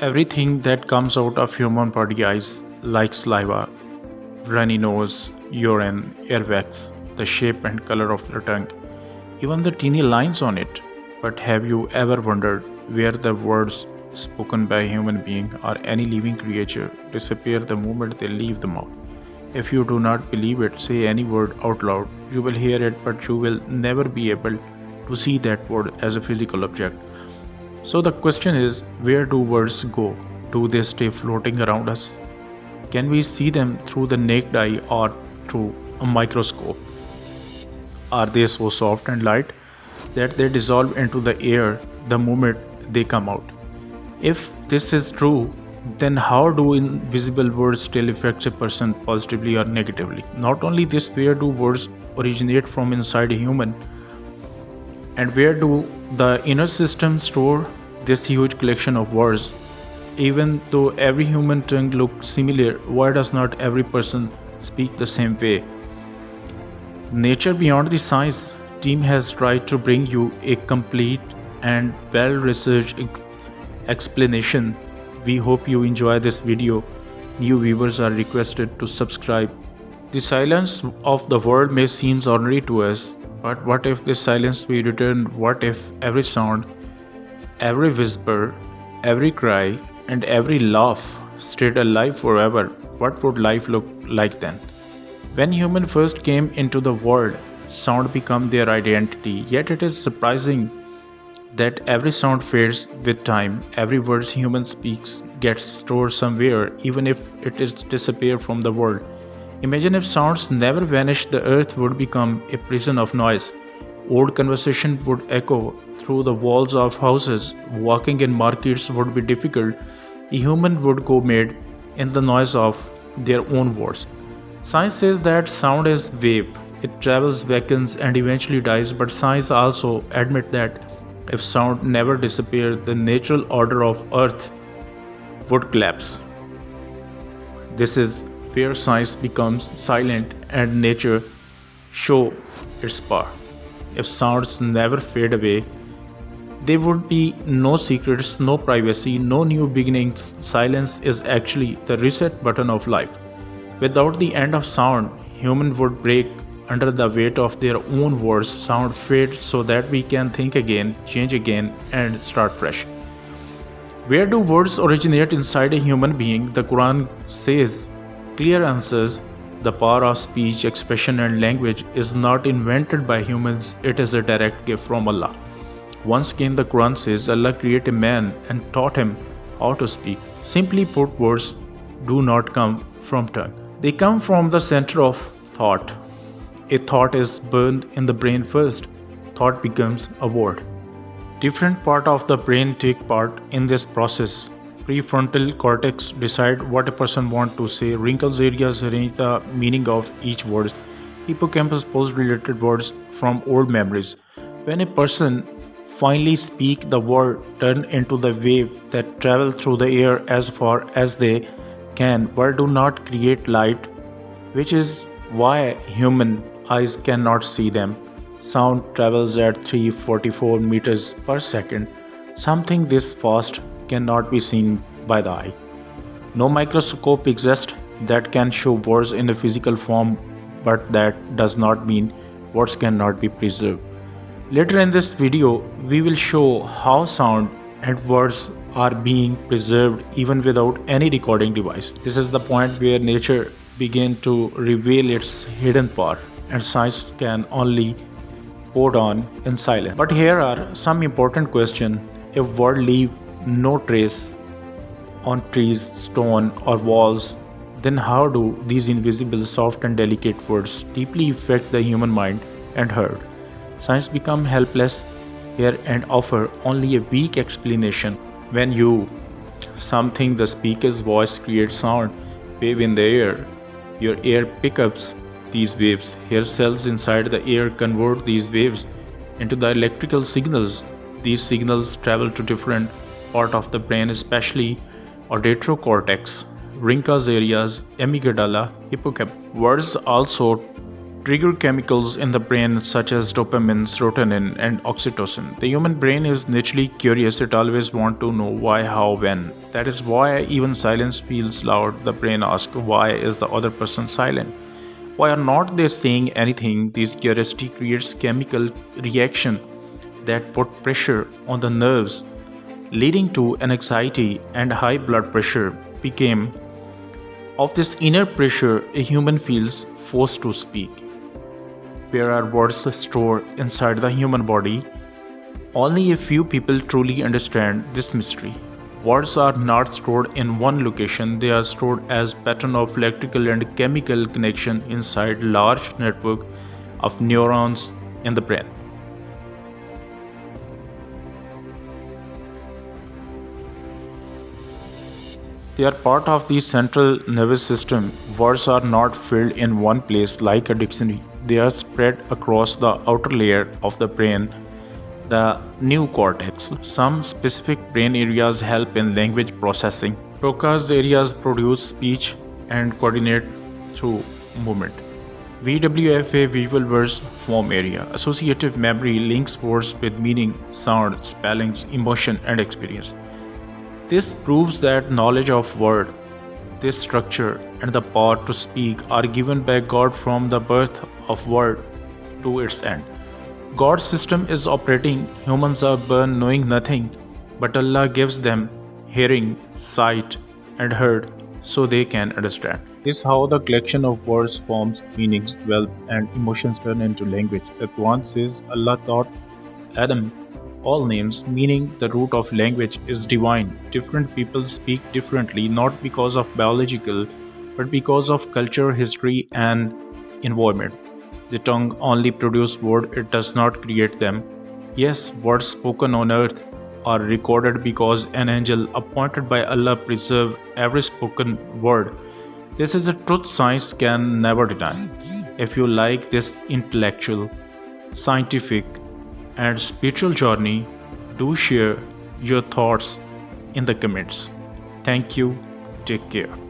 Everything that comes out of human body eyes, like saliva, runny nose, urine, earwax, the shape and color of the tongue, even the teeny lines on it. But have you ever wondered where the words spoken by a human being or any living creature disappear the moment they leave the mouth? If you do not believe it, say any word out loud. You will hear it, but you will never be able to see that word as a physical object. So the question is, where do words go? Do they stay floating around us? Can we see them through the naked eye or through a microscope? Are they so soft and light that they dissolve into the air the moment they come out? If this is true, then how do invisible words still affect a person positively or negatively? Not only this, where do words originate from inside a human? And where do the inner system store this huge collection of words? Even though every human tongue looks similar, why does not every person speak the same way? Nature Beyond the Science team has tried to bring you a complete and well-researched explanation. We hope you enjoy this video. New viewers are requested to subscribe. The silence of the world may seem ordinary to us, but what if this silence be returned? What if every sound, every whisper, every cry, and every laugh stayed alive forever? What would life look like then? When humans first came into the world, sound became their identity. Yet it is surprising that every sound fades with time. Every word human speaks gets stored somewhere, even if it is disappeared from the world. Imagine if sounds never vanished, the earth would become a prison of noise. Old conversation would echo through the walls of houses. Walking in markets would be difficult. A human would go mad in the noise of their own words. Science says that sound is wave. It travels, wakens, and eventually dies. But science also admit that if sound never disappeared, the natural order of earth would collapse. This is where science becomes silent and nature show its power. If sounds never fade away, there would be no secrets, no privacy, no new beginnings. Silence is actually the reset button of life. Without the end of sound, humans would break under the weight of their own words. Sound fades so that we can think again, change again, and start fresh. Where do words originate inside a human being? The Quran says clear answers. The power of speech, expression, and language is not invented by humans, it is a direct gift from Allah. Once again, the Quran says Allah created a man and taught him how to speak. Simply put, words do not come from tongue. They come from the center of thought. A thought is burned in the brain first. Thought becomes a word. Different parts of the brain take part in this process. Prefrontal cortex decide what a person wants to say. Wrinkles areas arrange the meaning of each word. Hippocampus pulls related words from old memories. When a person finally speaks, the word turn into the wave that travel through the air as far as they can. Words do not create light, which is why human eyes cannot see them. Sound travels at 344 meters per second. Something this fast cannot be seen by the eye. No microscope exists that can show words in a physical form, but that does not mean words cannot be preserved. Later in this video, we will show how sound and words are being preserved even without any recording device. This is the point where nature began to reveal its hidden power, and science can only put on in silence. But here are some important questions. If words leave no trace on trees, stone, or walls, then how do these invisible, soft, and delicate words deeply affect the human mind and heart? Science become helpless here and offer only a weak explanation. When you something the speaker's voice creates sound wave in the air, your ear picks up these waves. Hair cells inside the ear convert these waves into the electrical signals. These signals travel to different part of the brain, especially auditory cortex, Rinka's areas, amygdala, hippocampus. Words also trigger chemicals in the brain such as dopamine, serotonin, and oxytocin. The human brain is naturally curious. It always wants to know why, how, when. That is why even silence feels loud. The brain asks, why is the other person silent? Why are not they saying anything? This curiosity creates chemical reaction that put pressure on the nerves, leading to an anxiety and high blood pressure. Became of this inner pressure, a human feels forced to speak. Where are words stored inside the human body? Only a few people truly understand this mystery. Words are not stored in one location, they are stored as pattern of electrical and chemical connection inside large network of neurons in the brain. They are part of the central nervous system. Words are not filled in one place like a dictionary. They are spread across the outer layer of the brain, the neocortex. Some specific brain areas help in language processing. Broca's areas produce speech and coordinate through movement. VWFA visual words form area. Associative memory links words with meaning, sound, spellings, emotion, and experience. This proves that knowledge of word, this structure, and the power to speak are given by God from the birth of word to its end. God's system is operating, humans are born knowing nothing, but Allah gives them hearing, sight, and heard so they can understand. This is how the collection of words forms meanings, develop, and emotions turn into language. The Quran says Allah taught Adam all names, meaning the root of language is divine. Different people speak differently, not because of biological, but because of culture, history, and environment. The tongue only produces words, it does not create them. Yes, words spoken on earth are recorded because an angel appointed by Allah preserves every spoken word. This is a truth science can never deny. If you like this intellectual, scientific, and spiritual journey, do share your thoughts in the comments. Thank you. Take care.